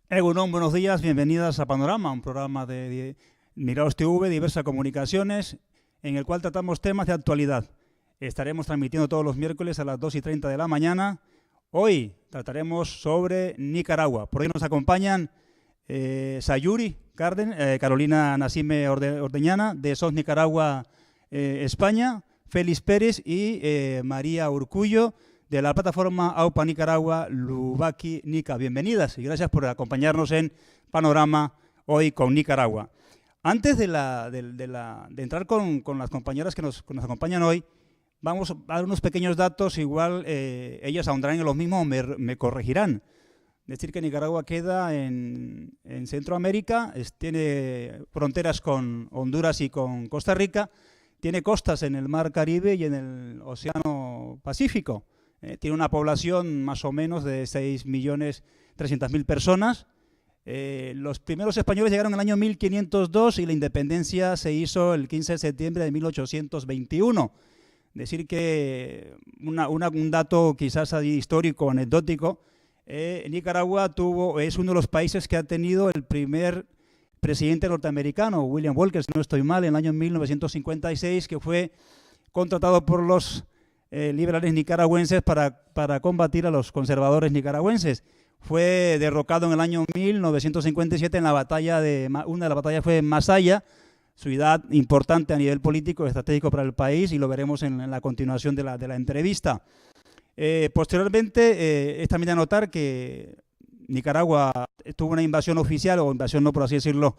Egunon, buenos días, bienvenidas a Panorama, un programa de Miraos TV, diversas comunicaciones, en el cual tratamos temas de actualidad. Estaremos transmitiendo todos los miércoles a las 2:30 de la mañana. Hoy trataremos sobre Nicaragua. Por hoy nos acompañan Sayuri Carolina Nasime Ordeñana, de SOS Nicaragua, España, Félix Pérez y María Urcullo, de la plataforma AUPA Nicaragua, Lubaki Nica. Bienvenidas y gracias por acompañarnos en Panorama hoy con Nicaragua. Antes de entrar con las compañeras que nos acompañan hoy, vamos a dar unos pequeños datos, igual ellas ahondarán en los mismos o me corregirán. Decir que Nicaragua queda en Centroamérica, tiene fronteras con Honduras y con Costa Rica, tiene costas en el Mar Caribe y en el Océano Pacífico. Tiene una población más o menos de 6.300.000 personas. Los primeros españoles llegaron en el año 1502 y la independencia se hizo el 15 de septiembre de 1821. Decir que un dato quizás histórico, anecdótico, Nicaragua es uno de los países que ha tenido el primer presidente norteamericano, William Walker, si no estoy mal, en el año 1956, que fue contratado por los liberales nicaragüenses para combatir a los conservadores nicaragüenses. Fue derrocado en el año 1957 en la batalla una de las batallas fue en Masaya, ciudad importante a nivel político, estratégico para el país, y lo veremos en la continuación de la entrevista. Posteriormente, es también de notar que Nicaragua tuvo una invasión oficial, o invasión no, por así decirlo,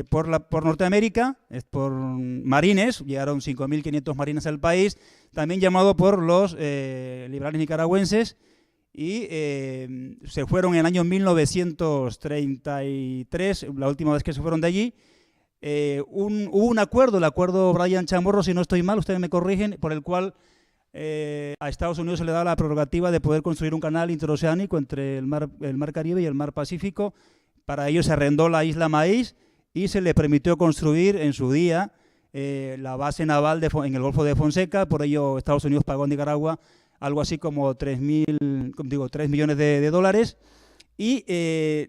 por Norteamérica, por marines, llegaron 5.500 marines al país, también llamado por los liberales nicaragüenses, y se fueron en el año 1933, la última vez que se fueron de allí. Hubo un acuerdo, el acuerdo Bryan Chamorro, si no estoy mal, ustedes me corrigen, por el cual a Estados Unidos se le da la prerrogativa de poder construir un canal interoceánico entre el mar Caribe y el mar Pacífico. Para ello se arrendó la isla Maíz y se le permitió construir en su día la base naval en el Golfo de Fonseca. Por ello Estados Unidos pagó a Nicaragua algo así como 3 millones de dólares. Y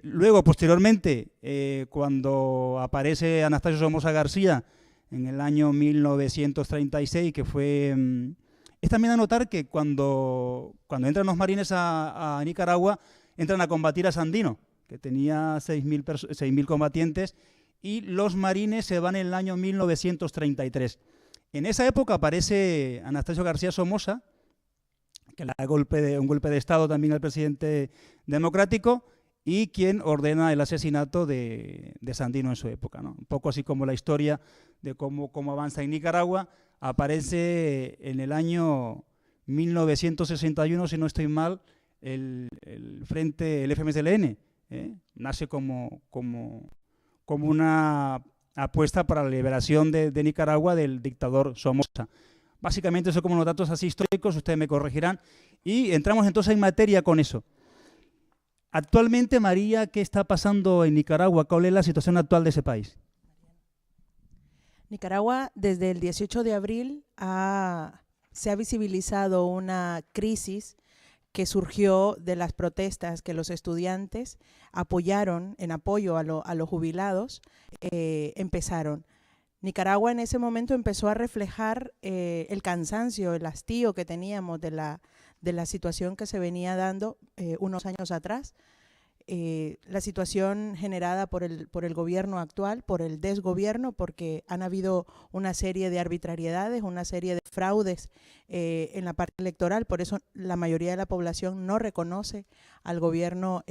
luego, posteriormente, cuando aparece Anastasio Somoza García en el año 1936, que fue... es también a notar que cuando entran los marines a Nicaragua, entran a combatir a Sandino, que tenía 6.000 combatientes, y los marines se van en el año 1933. En esa época aparece Anastasio García Somoza, que le da un golpe de Estado también al presidente democrático, y quien ordena el asesinato de Sandino en su época, ¿no? Un poco así como la historia de cómo avanza en Nicaragua. Aparece en el año 1961, si no estoy mal, el FMLN, nace como una apuesta para la liberación de Nicaragua del dictador Somoza. Básicamente eso como los datos así históricos, ustedes me corregirán. Y entramos entonces en materia con eso. Actualmente, María, ¿qué está pasando en Nicaragua? ¿Cuál es la situación actual de ese país? Nicaragua, desde el 18 de abril, se ha visibilizado una crisis que surgió de las protestas que los estudiantes apoyaron en apoyo a los jubilados, empezaron. Nicaragua en ese momento empezó a reflejar el cansancio, el hastío que teníamos de la situación que se venía dando unos años atrás. La situación generada por el gobierno actual, por el desgobierno, porque han habido una serie de arbitrariedades, una serie de fraudes en la parte electoral, por eso la mayoría de la población no reconoce al gobierno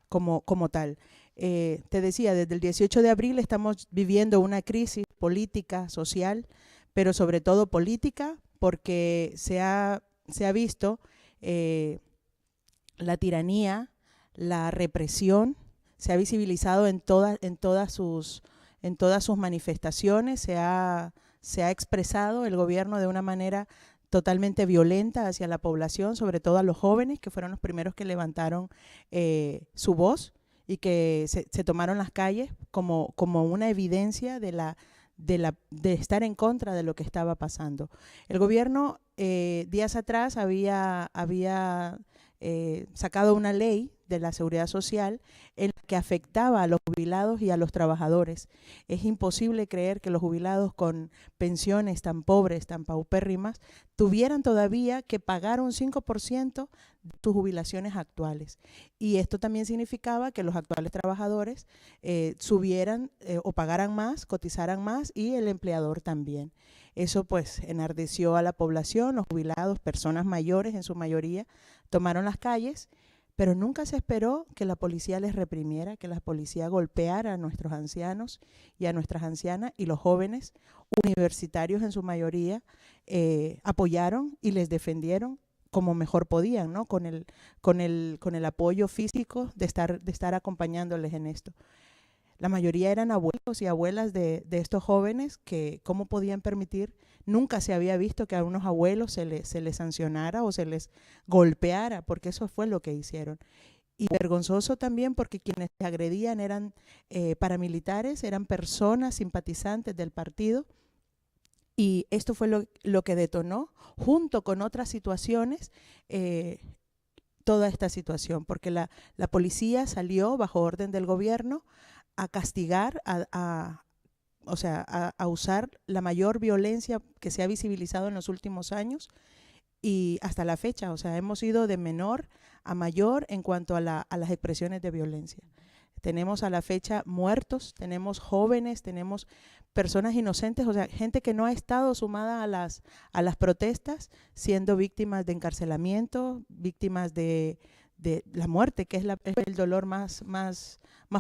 como tal. Te decía, desde el 18 de abril estamos viviendo una crisis política, social, pero sobre todo política, porque se ha visto la tiranía, la represión, se ha visibilizado en todas sus manifestaciones, se ha expresado el gobierno de una manera totalmente violenta hacia la población, sobre todo a los jóvenes, que fueron los primeros que levantaron su voz y que se tomaron las calles como una evidencia de estar en contra de lo que estaba pasando. El gobierno días atrás había sacado una ley de la Seguridad Social en la que afectaba a los jubilados y a los trabajadores. Es imposible creer que los jubilados con pensiones tan pobres, tan paupérrimas, tuvieran todavía que pagar un 5% de sus jubilaciones actuales. Y esto también significaba que los actuales trabajadores subieran o pagaran más, cotizaran más, y el empleador también. Eso pues enardeció a la población, los jubilados, personas mayores en su mayoría, tomaron las calles, pero nunca se esperó que la policía les reprimiera, que la policía golpeara a nuestros ancianos y a nuestras ancianas, y los jóvenes universitarios en su mayoría apoyaron y les defendieron como mejor podían, ¿no? Con el apoyo físico de estar acompañándoles en esto. La mayoría eran abuelos y abuelas de estos jóvenes que cómo podían permitir, nunca se había visto que a unos abuelos se les sancionara o se les golpeara, porque eso fue lo que hicieron. Y vergonzoso también porque quienes se agredían eran paramilitares, eran personas simpatizantes del partido, y esto fue lo que detonó, junto con otras situaciones, toda esta situación, porque la policía salió bajo orden del gobierno a castigar, a usar la mayor violencia que se ha visibilizado en los últimos años, y hasta la fecha, o sea, hemos ido de menor a mayor en cuanto a las expresiones de violencia. Tenemos a la fecha muertos, tenemos jóvenes, tenemos personas inocentes, o sea, gente que no ha estado sumada a las protestas, siendo víctimas de encarcelamiento, víctimas de la muerte, que es el dolor más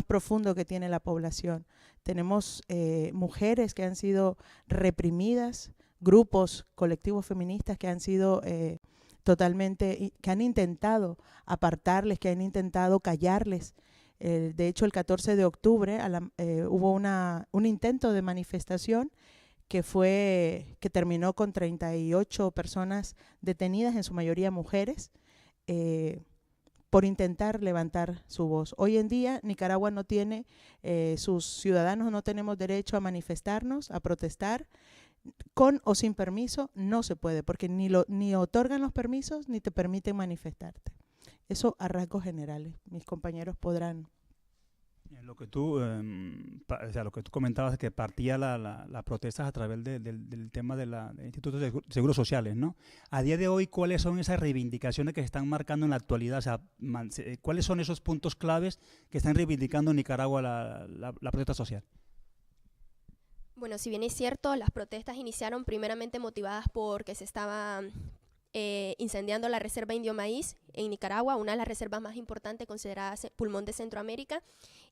profundo que tiene la población. Tenemos mujeres que han sido reprimidas, grupos, colectivos feministas que han sido que han intentado apartarles, que han intentado callarles. De hecho, el 14 de octubre hubo un intento de manifestación que terminó con 38 personas detenidas, en su mayoría mujeres, por intentar levantar su voz. Hoy en día Nicaragua no tiene, sus ciudadanos no tenemos derecho a manifestarnos, a protestar, con o sin permiso no se puede, porque ni otorgan los permisos ni te permiten manifestarte. Eso a rasgos generales. Mis compañeros podrán. Lo que tú comentabas es que partía las protestas a través del tema de institutos de seguros sociales, ¿no? A día de hoy, ¿cuáles son esas reivindicaciones que se están marcando en la actualidad? O sea, ¿cuáles son esos puntos claves que están reivindicando en Nicaragua la protesta social? Bueno, si bien es cierto, las protestas iniciaron primeramente motivadas porque se estaba incendiando la reserva Indio Maíz en Nicaragua, una de las reservas más importantes consideradas pulmón de Centroamérica,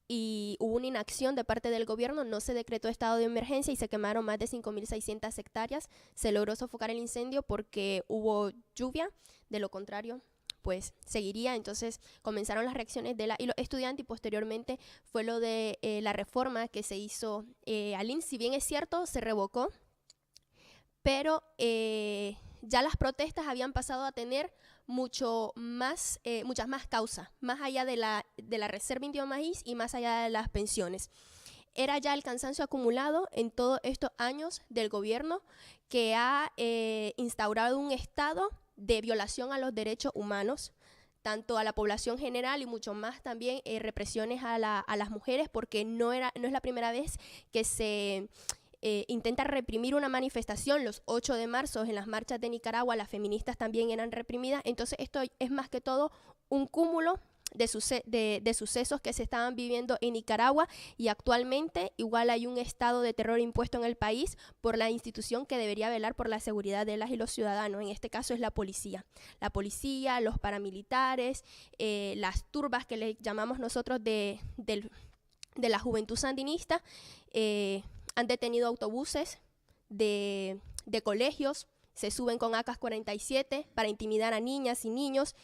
y hubo una inacción de parte del gobierno, no se decretó estado de emergencia y se quemaron más de 5.600 hectáreas. Se logró sofocar el incendio porque hubo lluvia, de lo contrario pues seguiría. Entonces comenzaron las reacciones y los estudiantes, y posteriormente fue lo de la reforma que se hizo al INS. Si bien es cierto, se revocó, pero ya las protestas habían pasado a tener muchas más causas, más allá de la reserva Indio Maíz y más allá de las pensiones. Era ya el cansancio acumulado en todos estos años del gobierno, que ha instaurado un estado de violación a los derechos humanos, tanto a la población general y mucho más también represiones a las mujeres, porque no es la primera vez que se intenta reprimir una manifestación. Los 8 de marzo en las marchas de Nicaragua las feministas también eran reprimidas. Entonces esto es más que todo un cúmulo de sucesos que se estaban viviendo en Nicaragua, y actualmente igual hay un estado de terror impuesto en el país por la institución que debería velar por la seguridad de las y los ciudadanos. En este caso es la policía. La policía, los paramilitares, las turbas que le llamamos nosotros de la juventud sandinista, han detenido autobuses de colegios, se suben con AK-47 para intimidar a niñas y niños.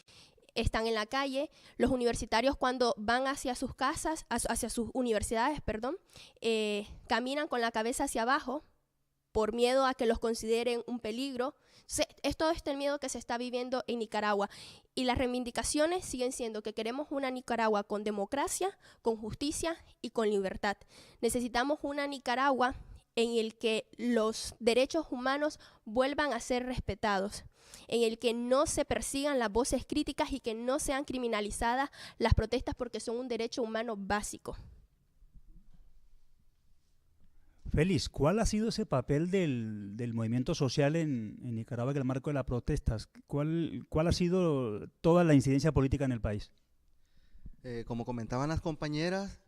Están en la calle. Los universitarios, cuando van hacia sus casas, hacia sus universidades, caminan con la cabeza hacia abajo por miedo a que los consideren un peligro. Es todo este miedo que se está viviendo en Nicaragua. Y las reivindicaciones siguen siendo que queremos una Nicaragua con democracia, con justicia y con libertad. Necesitamos una Nicaragua en el que los derechos humanos vuelvan a ser respetados, en el que no se persigan las voces críticas y que no sean criminalizadas las protestas porque son un derecho humano básico. Félix, ¿cuál ha sido ese papel del movimiento social en Nicaragua en el marco de las protestas? ¿Cuál ha sido toda la incidencia política en el país? Como comentaban las compañeras,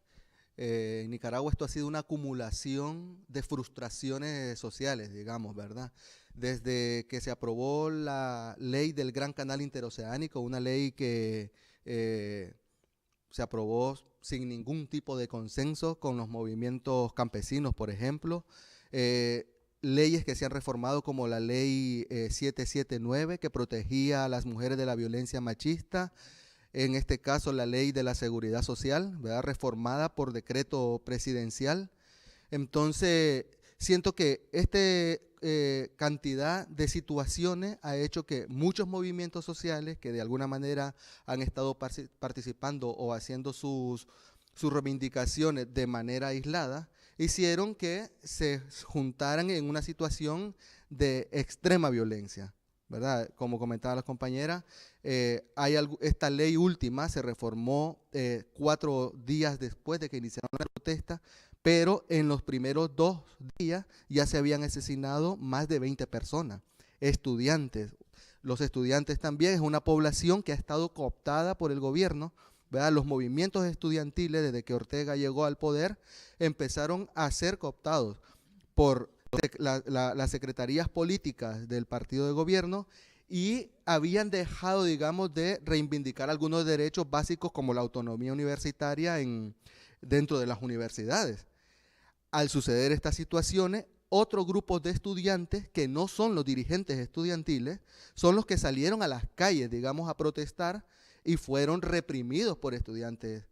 en Nicaragua esto ha sido una acumulación de frustraciones sociales, digamos, ¿verdad? Desde que se aprobó la ley del Gran Canal Interoceánico, una ley que se aprobó sin ningún tipo de consenso con los movimientos campesinos, por ejemplo. Leyes que se han reformado como la ley 779, que protegía a las mujeres de la violencia machista. En este caso, la ley de la seguridad social, ¿verdad? Reformada por decreto presidencial. Entonces, siento que esta cantidad de situaciones ha hecho que muchos movimientos sociales que de alguna manera han estado participando o haciendo sus reivindicaciones de manera aislada, hicieron que se juntaran en una situación de extrema violencia, ¿verdad? Como comentaban las compañeras, esta ley última se reformó 4 días después de que iniciaron la protesta, pero en los primeros 2 días ya se habían asesinado más de 20 personas, estudiantes. Los estudiantes también es una población que ha estado cooptada por el gobierno, ¿verdad? Los movimientos estudiantiles, desde que Ortega llegó al poder, empezaron a ser cooptados por las secretarías políticas del partido de gobierno y habían dejado, digamos, de reivindicar algunos derechos básicos como la autonomía universitaria dentro de las universidades. Al suceder estas situaciones, otros grupos de estudiantes que no son los dirigentes estudiantiles son los que salieron a las calles, digamos, a protestar y fueron reprimidos por estudiantes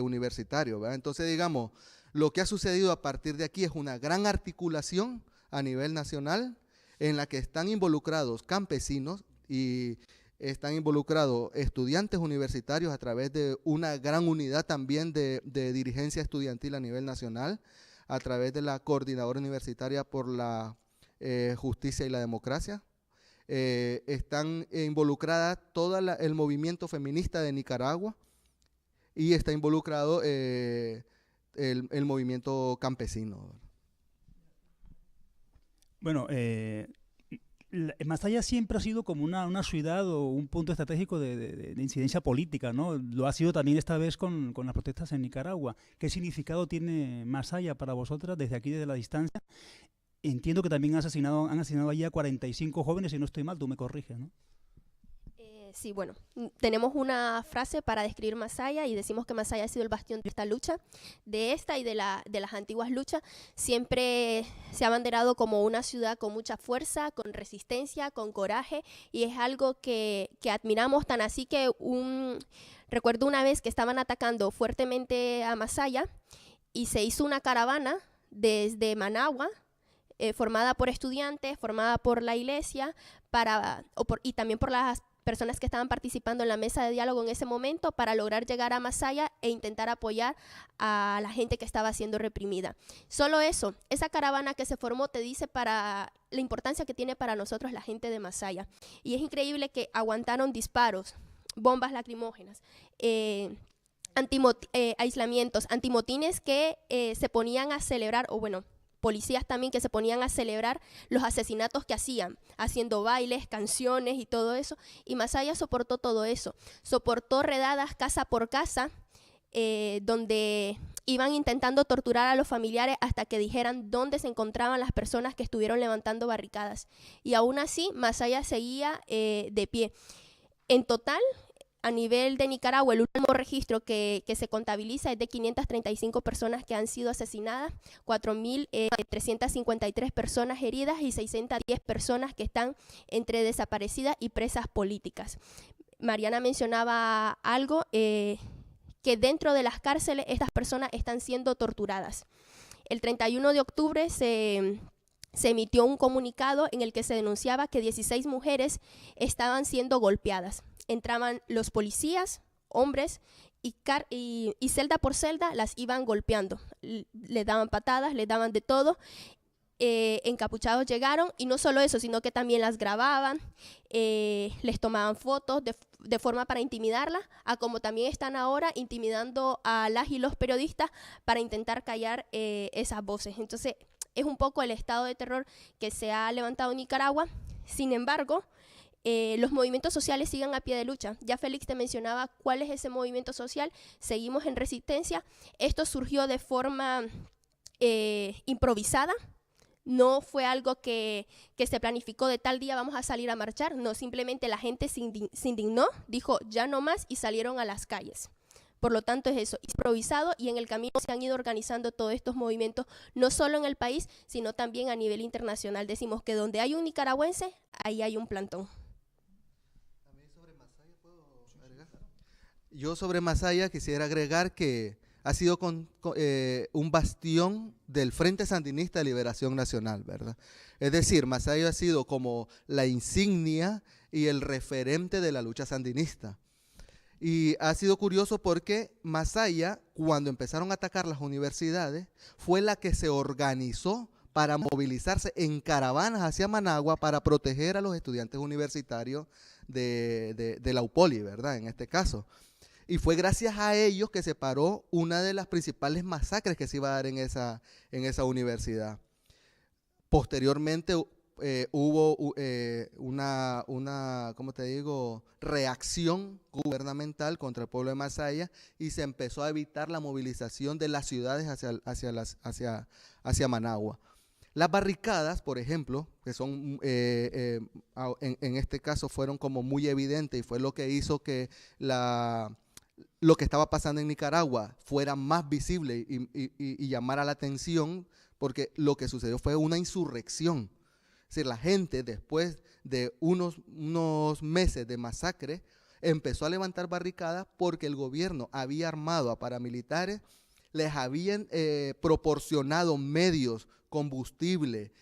universitarios, ¿verdad? Entonces, digamos, lo que ha sucedido a partir de aquí es una gran articulación a nivel nacional en la que están involucrados campesinos y están involucrados estudiantes universitarios a través de una gran unidad también de dirigencia estudiantil a nivel nacional, a través de la Coordinadora Universitaria por la Justicia y la Democracia. Están involucradas todo el movimiento feminista de Nicaragua y está involucrado el movimiento campesino. Bueno, Masaya siempre ha sido como una ciudad o un punto estratégico de incidencia política, ¿no? Lo ha sido también esta vez con las protestas en Nicaragua. ¿Qué significado tiene Masaya para vosotras desde aquí, desde la distancia? Entiendo que también han asesinado allí a 45 jóvenes, si no estoy mal, tú me corriges, ¿no? Sí, bueno, tenemos una frase para describir Masaya y decimos que Masaya ha sido el bastión de esta lucha, de esta y de las antiguas luchas. Siempre se ha abanderado como una ciudad con mucha fuerza, con resistencia, con coraje, y es algo que admiramos, tan así que recuerdo una vez que estaban atacando fuertemente a Masaya y se hizo una caravana desde Managua, formada por estudiantes, formada por la iglesia y también por las personas que estaban participando en la mesa de diálogo en ese momento para lograr llegar a Masaya e intentar apoyar a la gente que estaba siendo reprimida. Solo eso, esa caravana que se formó te dice para la importancia que tiene para nosotros la gente de Masaya. Y es increíble que aguantaron disparos, bombas lacrimógenas, aislamientos, antimotines que se ponían a celebrar, o bueno, policías también que se ponían a celebrar los asesinatos que hacían, haciendo bailes, canciones y todo eso. Y Masaya soportó todo eso. Soportó redadas casa por casa, donde iban intentando torturar a los familiares hasta que dijeran dónde se encontraban las personas que estuvieron levantando barricadas. Y aún así, Masaya seguía de pie. En total, a nivel de Nicaragua, el último registro que se contabiliza es de 535 personas que han sido asesinadas, 4.353 personas heridas y 610 personas que están entre desaparecidas y presas políticas. Mariana mencionaba algo, que dentro de las cárceles estas personas están siendo torturadas. El 31 de octubre se emitió un comunicado en el que se denunciaba que 16 mujeres estaban siendo golpeadas. Entraban los policías, hombres, y celda por celda las iban golpeando. Les daban patadas, les daban de todo. encapuchados llegaron, y no solo eso, sino que también las grababan, les tomaban fotos de forma para intimidarlas, a como también están ahora intimidando a las y los periodistas para intentar callar esas voces. Entonces, es un poco el estado de terror que se ha levantado en Nicaragua. Sin embargo, los movimientos sociales siguen a pie de lucha. Ya Félix te mencionaba cuál es ese movimiento social. Seguimos en resistencia. Esto surgió de forma improvisada. No fue algo que se planificó de tal día vamos a salir a marchar. No, simplemente la gente se indignó, dijo ya no más y salieron a las calles. Por lo tanto es eso, improvisado, y en el camino se han ido organizando todos estos movimientos, no solo en el país, sino también a nivel internacional. Decimos que donde hay un nicaragüense, ahí hay un plantón. También sobre Masaya, ¿puedo agregar? Yo sobre Masaya quisiera agregar que ha sido un bastión del Frente Sandinista de Liberación Nacional, ¿verdad? Es decir, Masaya ha sido como la insignia y el referente de la lucha sandinista. Y ha sido curioso porque Masaya, cuando empezaron a atacar las universidades, fue la que se organizó para movilizarse en caravanas hacia Managua para proteger a los estudiantes universitarios de la UPOLI, ¿verdad? En este caso. Y fue gracias a ellos que se paró una de las principales masacres que se iba a dar en esa universidad. Posteriormente hubo una ¿cómo te digo?, reacción gubernamental contra el pueblo de Masaya, y se empezó a evitar la movilización de las ciudades hacia Managua. Las barricadas, por ejemplo, que son en este caso fueron como muy evidentes, y fue lo que hizo que lo que estaba pasando en Nicaragua fuera más visible y llamara la atención, porque lo que sucedió fue una insurrección. Es decir, la gente, después de unos meses de masacre, empezó a levantar barricadas porque el gobierno había armado a paramilitares, les habían proporcionado medios, combustible,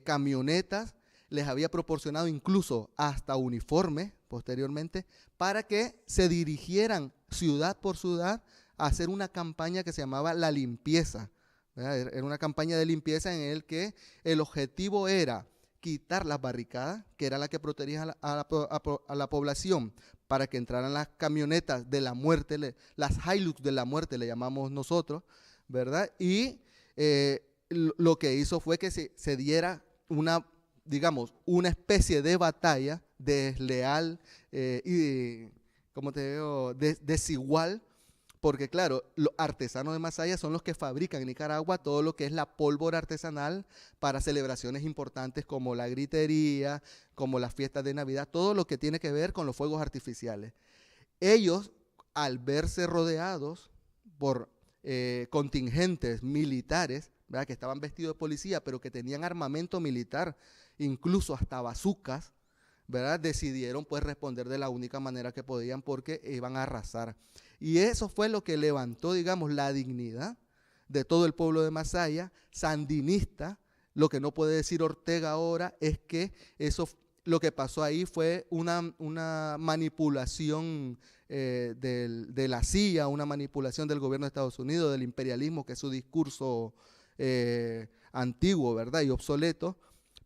camionetas, les había proporcionado incluso hasta uniformes posteriormente, para que se dirigieran ciudad por ciudad a hacer una campaña que se llamaba La Limpieza, ¿verdad? Era una campaña de limpieza en el que el objetivo era quitar las barricadas, que era la que protegía a la población, para que entraran las camionetas de la muerte, las Hilux de la muerte le llamamos nosotros, ¿verdad? Y lo que hizo fue que se diera una especie de batalla desleal y, ¿cómo te digo?, desigual, porque claro, los artesanos de Masaya son los que fabrican en Nicaragua todo lo que es la pólvora artesanal para celebraciones importantes como la gritería, como las fiestas de Navidad, todo lo que tiene que ver con los fuegos artificiales. Ellos, al verse rodeados por contingentes militares, ¿verdad?, que estaban vestidos de policía, pero que tenían armamento militar, incluso hasta bazucas, ¿verdad?, decidieron pues responder de la única manera que podían, porque iban a arrasar. Y eso fue lo que levantó, digamos, la dignidad de todo el pueblo de Masaya, sandinista. Lo que no puede decir Ortega ahora es que lo que pasó ahí fue una manipulación de la CIA, una manipulación del gobierno de Estados Unidos, del imperialismo, que es su discurso antiguo, ¿verdad?, y obsoleto,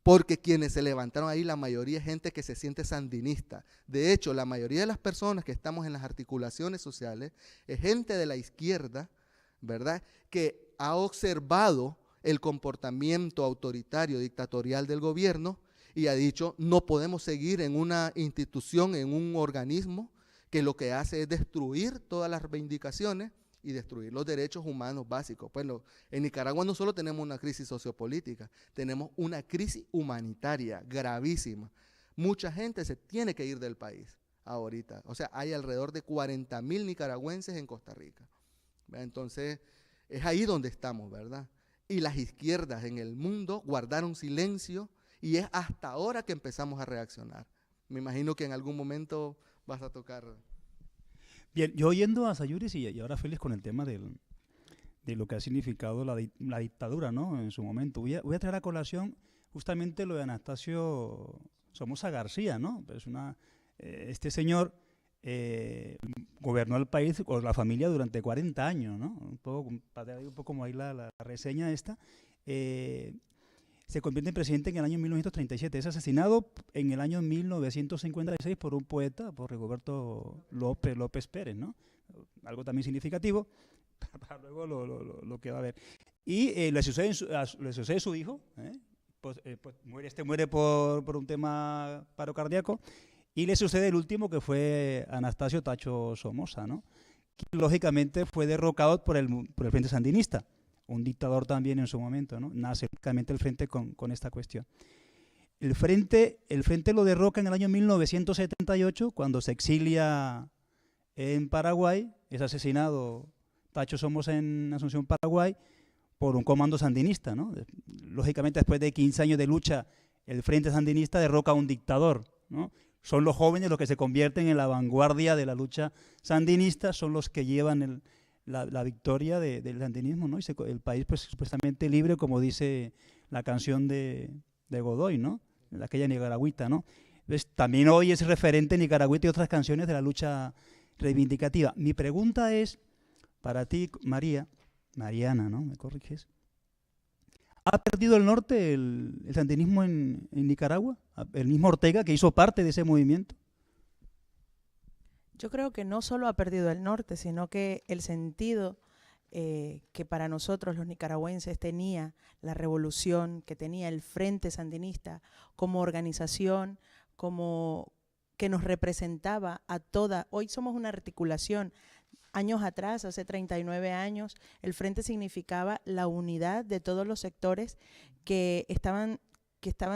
porque quienes se levantaron ahí, la mayoría es gente que se siente sandinista. De hecho, la mayoría de las personas que estamos en las articulaciones sociales es gente de la izquierda, ¿verdad?, que ha observado el comportamiento autoritario, dictatorial del gobierno, y ha dicho, no podemos seguir en una institución, en un organismo que lo que hace es destruir todas las reivindicaciones y destruir los derechos humanos básicos. Bueno, en Nicaragua no solo tenemos una crisis sociopolítica, tenemos una crisis humanitaria gravísima. Mucha gente se tiene que ir del país ahorita. O sea, hay alrededor de 40,000 nicaragüenses en Costa Rica. Entonces, es ahí donde estamos, ¿verdad? Y las izquierdas en el mundo guardaron silencio, y es hasta ahora que empezamos a reaccionar. Me imagino que en algún momento vas a tocar. Bien, yo oyendo a Sayuris y ahora Félix con el tema de lo que ha significado la dictadura, ¿no?, en su momento. Voy a traer a colación justamente lo de Anastasio Somoza García, ¿no? Es este señor gobernó el país con la familia durante 40 años, ¿no? Un poco como ahí la reseña esta. se convierte en presidente en el año 1937. Es asesinado en el año 1956 por un poeta, por Rigoberto López Pérez, ¿no? Algo también significativo, para luego lo que va a ver. Y le sucede su hijo, pues muere por un tema paro cardíaco, y le sucede el último, que fue Anastasio Tacho Somoza, ¿no? Que lógicamente fue derrocado por el Frente Sandinista, un dictador también en su momento, ¿no? Nace lógicamente el Frente con esta cuestión. El frente lo derroca en el año 1978, cuando se exilia en Paraguay, es asesinado Tacho Somoza en Asunción, Paraguay, por un comando sandinista, ¿no? Lógicamente, después de 15 años de lucha, el Frente Sandinista derroca a un dictador, ¿no? Son los jóvenes los que se convierten en la vanguardia de la lucha sandinista, son los que llevan la victoria del sandinismo, ¿no? Y el país, pues, supuestamente libre, como dice la canción de Godoy, ¿no? Aquella nicaragüita, ¿no? Entonces, también hoy es referente nicaragüita y otras canciones de la lucha reivindicativa. Mi pregunta es, para ti, Mariana, ¿no? ¿Me corriges? ¿Ha perdido el norte el sandinismo en Nicaragua? ¿El mismo Ortega, que hizo parte de ese movimiento? Yo creo que no solo ha perdido el norte, sino que el sentido que para nosotros los nicaragüenses tenía la revolución, que tenía el Frente Sandinista como organización, como que nos representaba a toda. Hoy somos una articulación. Años atrás, hace 39 años, el Frente significaba la unidad de todos los sectores que estaban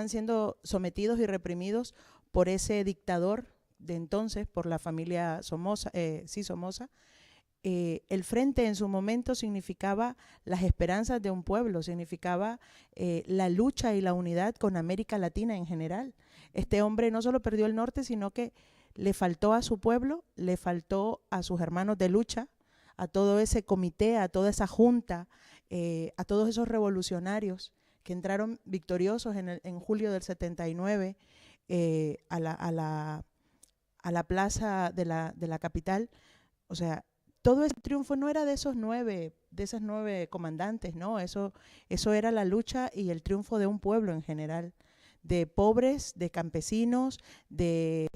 siendo sometidos y reprimidos por ese dictador de entonces, por la familia Somoza, Somoza. El Frente en su momento significaba las esperanzas de un pueblo, significaba la lucha y la unidad con América Latina en general. Este hombre no solo perdió el norte, sino que le faltó a su pueblo, le faltó a sus hermanos de lucha, a todo ese comité, a toda esa junta, a todos esos revolucionarios que entraron victoriosos en julio del 79 a la plaza de la capital. O sea, todo ese triunfo no era de esas nueve comandantes, ¿no? Eso era la lucha y el triunfo de un pueblo en general, de pobres, de campesinos, de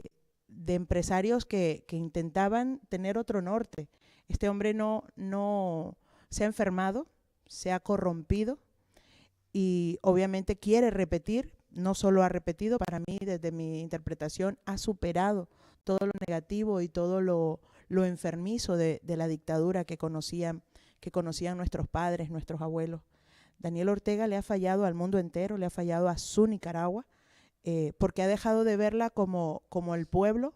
empresarios que intentaban tener otro norte. Este hombre no se ha enfermado, se ha corrompido y obviamente quiere repetir. No solo ha repetido, para mí, desde mi interpretación, ha superado todo lo negativo y todo lo enfermizo de la dictadura que conocían nuestros padres, nuestros abuelos. Daniel Ortega le ha fallado al mundo entero, le ha fallado a su Nicaragua, porque ha dejado de verla como el pueblo,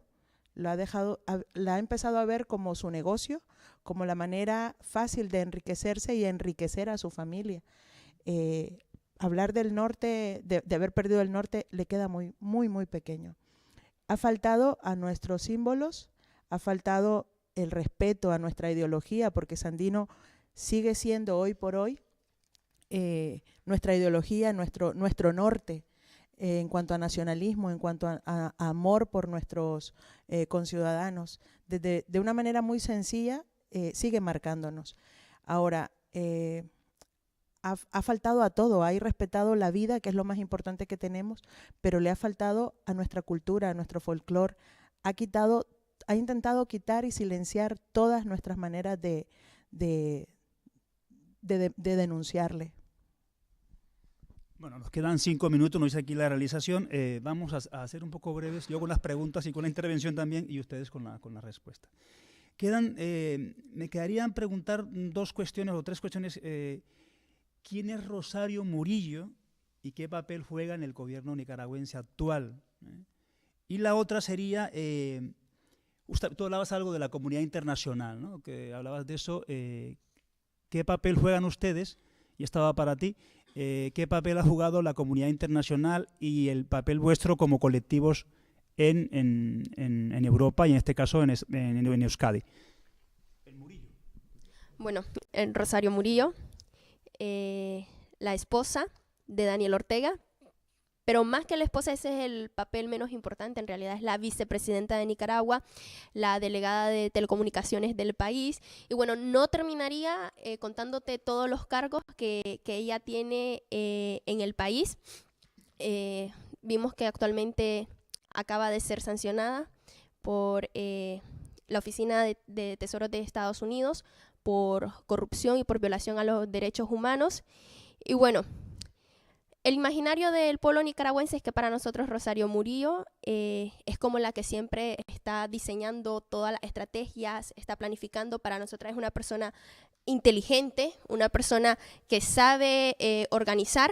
la ha empezado a ver como su negocio, como la manera fácil de enriquecerse y enriquecer a su familia. Hablar del norte, de haber perdido el norte, le queda muy, muy, muy pequeño. Ha faltado a nuestros símbolos, ha faltado el respeto a nuestra ideología, porque Sandino sigue siendo hoy por hoy nuestra ideología, nuestro norte, en cuanto a nacionalismo, en cuanto a amor por nuestros conciudadanos. De una manera muy sencilla, sigue marcándonos. Ahora, ha faltado a todo, ha irrespetado la vida, que es lo más importante que tenemos, pero le ha faltado a nuestra cultura, a nuestro folclore. Ha intentado quitar y silenciar todas nuestras maneras de denunciarle. Bueno, nos quedan 5 minutos, nos dice aquí la realización. Vamos a hacer un poco breves, yo con las preguntas y con la intervención también, y ustedes con la respuesta. Me quedarían preguntar 2 cuestiones o 3 cuestiones. ¿Quién es Rosario Murillo y qué papel juega en el gobierno nicaragüense actual? Y la otra sería, tú hablabas algo de la comunidad internacional, ¿no? Que hablabas de eso. ¿Qué papel juegan ustedes? Y estaba para ti. ¿Qué papel ha jugado la comunidad internacional y el papel vuestro como colectivos en Europa y en este caso en Euskadi? El Murillo. Bueno, Rosario Murillo, la esposa de Daniel Ortega, pero más que la esposa, ese es el papel menos importante, en realidad es la vicepresidenta de Nicaragua, la delegada de telecomunicaciones del país. Y bueno, no terminaría contándote todos los cargos que ella tiene en el país. Vimos que actualmente acaba de ser sancionada por la Oficina de Tesoros de Estados Unidos por corrupción y por violación a los derechos humanos. Y bueno, el imaginario del pueblo nicaragüense es que para nosotros Rosario Murillo es como la que siempre está diseñando todas las estrategias, está planificando. Para nosotras es una persona inteligente, una persona que sabe organizar,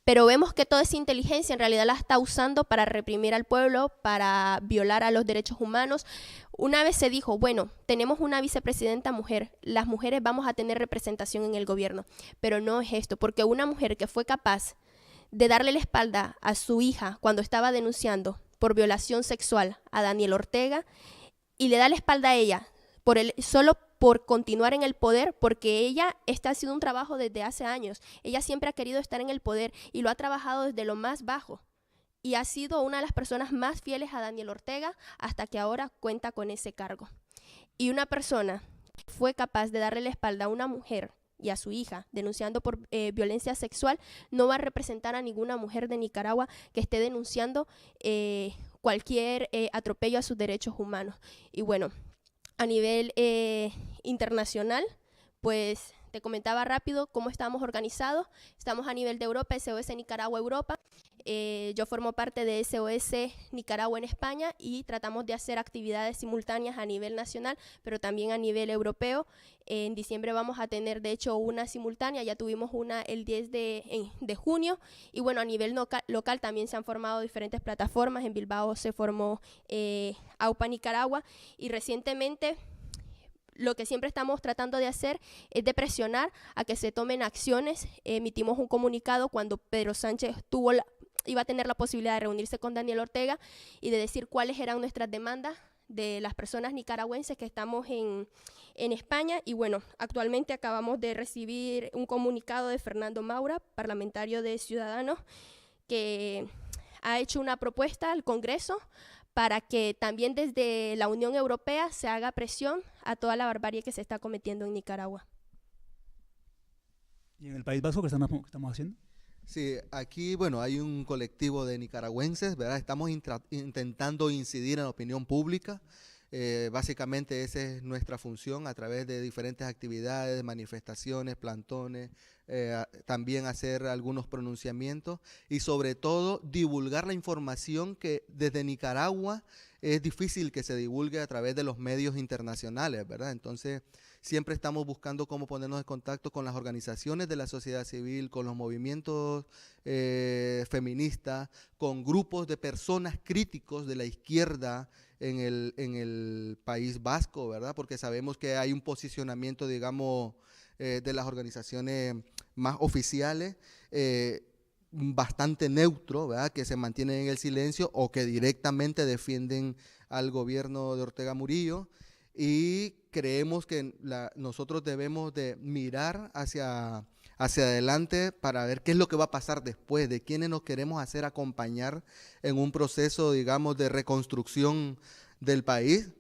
pero vemos que toda esa inteligencia en realidad la está usando para reprimir al pueblo, para violar a los derechos humanos. Una vez se dijo, bueno, tenemos una vicepresidenta mujer, las mujeres vamos a tener representación en el gobierno, pero no es esto, porque una mujer que fue capaz de darle la espalda a su hija cuando estaba denunciando por violación sexual a Daniel Ortega y le da la espalda a ella solo por continuar en el poder, porque este ha sido un trabajo desde hace años. Ella siempre ha querido estar en el poder y lo ha trabajado desde lo más bajo. Y ha sido una de las personas más fieles a Daniel Ortega hasta que ahora cuenta con ese cargo. Y una persona que fue capaz de darle la espalda a una mujer y a su hija denunciando por violencia sexual no va a representar a ninguna mujer de Nicaragua que esté denunciando cualquier atropello a sus derechos humanos. Y bueno, a nivel internacional, pues te comentaba rápido cómo estamos organizados. Estamos a nivel de Europa, SOS Nicaragua Europa. Yo formo parte de SOS Nicaragua en España y tratamos de hacer actividades simultáneas a nivel nacional, pero también a nivel europeo. En diciembre vamos a tener, de hecho, una simultánea. Ya tuvimos una el 10 de junio. Y bueno, a nivel local también se han formado diferentes plataformas. En Bilbao se formó AUPA Nicaragua y recientemente lo que siempre estamos tratando de hacer es de presionar a que se tomen acciones. Emitimos un comunicado cuando Pedro Sánchez iba a tener la posibilidad de reunirse con Daniel Ortega y de decir cuáles eran nuestras demandas de las personas nicaragüenses que estamos en España. Y bueno, actualmente acabamos de recibir un comunicado de Fernando Maura, parlamentario de Ciudadanos, que ha hecho una propuesta al Congreso para que también desde la Unión Europea se haga presión a toda la barbarie que se está cometiendo en Nicaragua. ¿Y en el País Vasco qué estamos haciendo? Sí, aquí, bueno, hay un colectivo de nicaragüenses, ¿verdad? Estamos intentando incidir en la opinión pública. Básicamente esa es nuestra función a través de diferentes actividades, manifestaciones, plantones, también hacer algunos pronunciamientos y sobre todo divulgar la información que desde Nicaragua es difícil que se divulgue a través de los medios internacionales, ¿verdad? Entonces siempre estamos buscando cómo ponernos en contacto con las organizaciones de la sociedad civil, con los movimientos feministas, con grupos de personas críticos de la izquierda en el País Vasco, ¿verdad? Porque sabemos que hay un posicionamiento, digamos, de las organizaciones más oficiales, bastante neutro, ¿verdad? Que se mantienen en el silencio o que directamente defienden al gobierno de Ortega Murillo. Y creemos que nosotros debemos de mirar hacia adelante para ver qué es lo que va a pasar después, de quiénes nos queremos hacer acompañar en un proceso, digamos, de reconstrucción del país,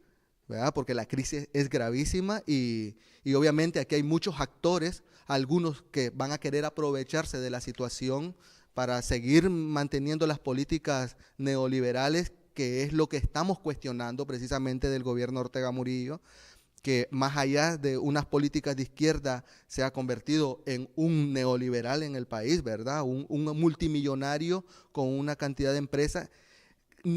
¿verdad? Porque la crisis es gravísima y obviamente aquí hay muchos actores, algunos que van a querer aprovecharse de la situación para seguir manteniendo las políticas neoliberales, que es lo que estamos cuestionando precisamente del gobierno Ortega Murillo, que más allá de unas políticas de izquierda se ha convertido en un neoliberal en el país, ¿verdad? Un multimillonario con una cantidad de empresas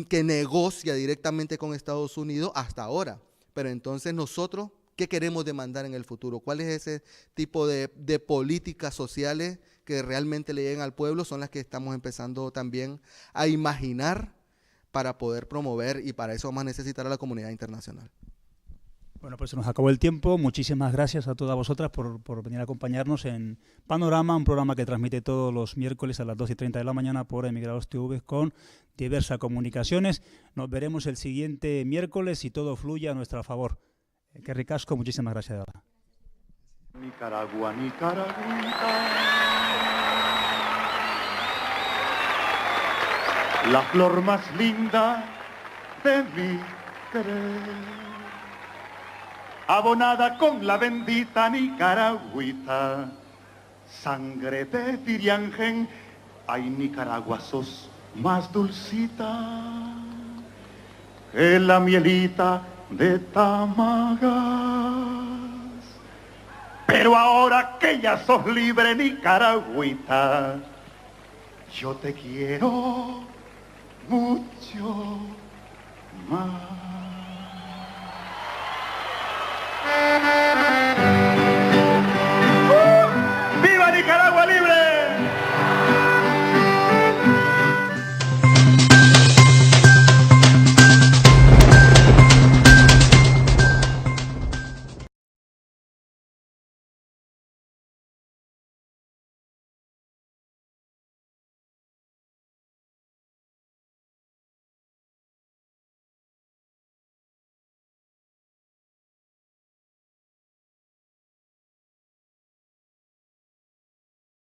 que negocia directamente con Estados Unidos hasta ahora. Pero entonces nosotros, ¿qué queremos demandar en el futuro? ¿Cuál es ese tipo de políticas sociales que realmente le lleguen al pueblo? Son las que estamos empezando también a imaginar para poder promover, y para eso vamos a necesitar a la comunidad internacional. Bueno, pues se nos acabó el tiempo. Muchísimas gracias a todas vosotras por venir a acompañarnos en Panorama, un programa que transmite todos los miércoles a las 2:30 de la mañana por Emigrados TV con Diversa Comunicaciones. Nos veremos el siguiente miércoles y todo fluye a nuestro favor. Que ricasco, muchísimas gracias. De verdad. Nicaragua, Nicaragua. la flor más linda de mi querer, abonada con la bendita nicaragüita, sangre de Tiriangen, ay Nicaragua sos más dulcita que la mielita de Tamagas. Pero ahora que ya sos libre nicaragüita, yo te quiero mucho más.